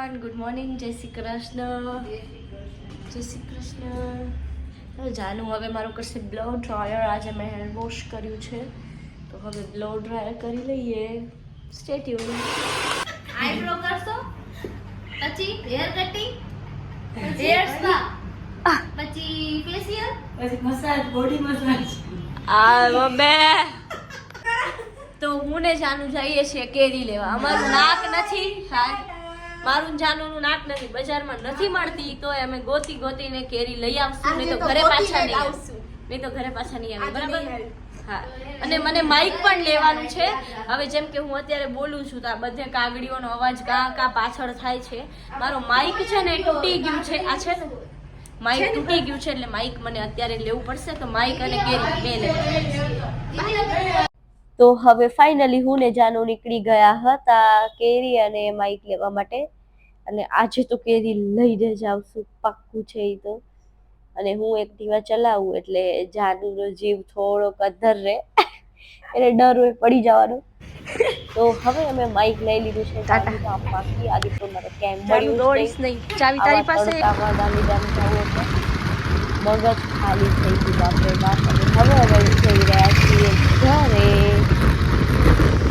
Everyone, good morning, જય શ્રી કૃષ્ણ. જય શ્રી કૃષ્ણ. જાનું હવે મારું કરશે બ્લો ડ્રાયર. આજે મેં હેર વોશ કર્યું છે તો હવે બ્લો ડ્રાયર કરી લઈએ. Stay tune. આઈબ્રો કરશો, પછી હેર કટિંગ, હેર સ્પા, પછી ફેશિયલ, પછી મસાજ, બોડી મસાજ. આ બે તો હું ને જાનું જઈએ છીએ કેરી લેવા. અમારું નાક નથી, મારું જાનુનું નાક નથી, બજારમાં નથી મળતી તો અમે ગોતી ગોતીને કેરી લઈ આવશું. નહીં તો ઘરે પાછા નહીં આવશું. નહીં તો ઘરે પાછા નહીં આવે. બરાબર? હા. અને મને માઇક પણ લેવાનું છે. હવે જેમ કે હું અત્યારે બોલું છું તો આ બધે કાગડીઓનો અવાજ કા પાછળ થાય છે. મારો માઇક છે ને તૂટી ગયું છે. આ છે ને માઇક તૂટી ગયું છે એટલે માઇક મને અત્યારે લેવું પડશે. તો માઇક અને કેરી બે લેવા. તો હવે ફાઇનલી હું ને જાનુ નીકળી ગયા હતા કેરી અને માઇક લેવા માટે. અને આજે તો કેરી લઈને જ આવશું, પાક્કું છે એ તો. અને હું એક્ટિવા ચલાવું એટલે જાનુનો જીવ થોડોક અધર રહે, એટલે ડર હોય પડી જવાનો. તો હવે અમે માઇક લઈ લીધું છે. બાકી આદિપુરમાં તો કેમ મળ્યું નહીં. ચાવી તારી પાસે ગાંધીધામ જવું એટલે મગજ ખાલી થઈ ગયું બાપરે બાપ. અને હવે અમે જઈ રહ્યા છીએ ઘરે.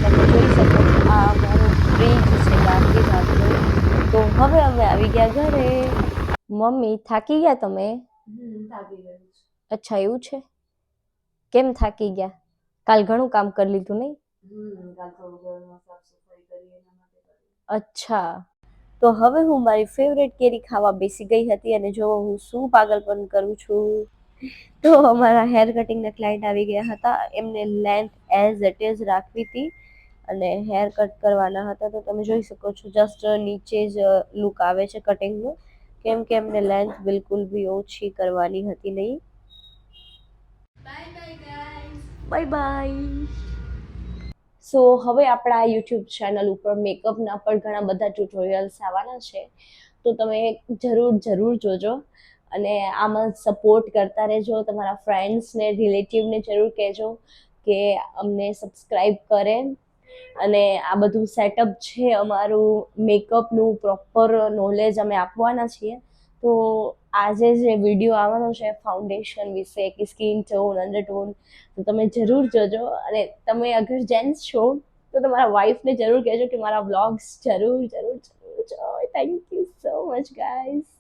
તમે જોઈ શકો છો આ અમારો બ્રિજ છે ગાંધીધામનો. તો હવે અમે આવી ગયા ઘરે. મમ્મી થાકી ગયા તમે? થાકી ગયું છે. અચ્છા એવું છે. કેમ થાકી ગયા? કાલ ઘણું કામ કરી લીધું નહીં? કાલ થોડું ઘરમાં સાફ સફાઈ કરી એના માટે કરી. અચ્છા. તો હવે હું મારી ફેવરેટ કેરી ખાવા બેસી ગઈ હતી અને જો હું શું પાગલપન કરું છું. તો અમારા હેર કટિંગના ક્લાયન્ટ આવી ગયા હતા. એમને લેન્થ એઝ ઇટ ઇઝ રાખવી હતી અને હેર કટ કરવાના હતા. તો તમે જોઈ શકો છો જસ્ટ નીચે જ લુક આવે છે કટિંગનું, કેમ કે એમને લેન્થ બિલકુલ બી ઓછી કરવાની હતી નહીં. Bye bye. સો હવે આપણા યુટ્યુબ ચેનલ ઉપર મેકઅપના પણ ઘણા બધા ટ્યુટોરિયલ્સ આવવાના છે. તો તમે જરૂર જોજો અને આમાં સપોર્ટ કરતા રહેજો. તમારા ફ્રેન્ડ્સને, રિલેટિવને જરૂર કહેજો કે અમને સબસ્ક્રાઈબ કરે. અને આ બધું સેટઅપ છે અમારું મેકઅપનું પ્રોપર નોલેજ અમે આપવાના છીએ. તો આજે જે વિડીયો આવવાનો છે ફાઉન્ડેશન વિશે કે સ્કિન ટોન, અંડરટોન, તો તમે જરૂર જોજો. અને તમે અગર જેન્ટ્સ છો તો તમારા વાઈફને જરૂર કહેજો કે મારા વ્લોગ્સ જરૂર જો. Thank you so much guys.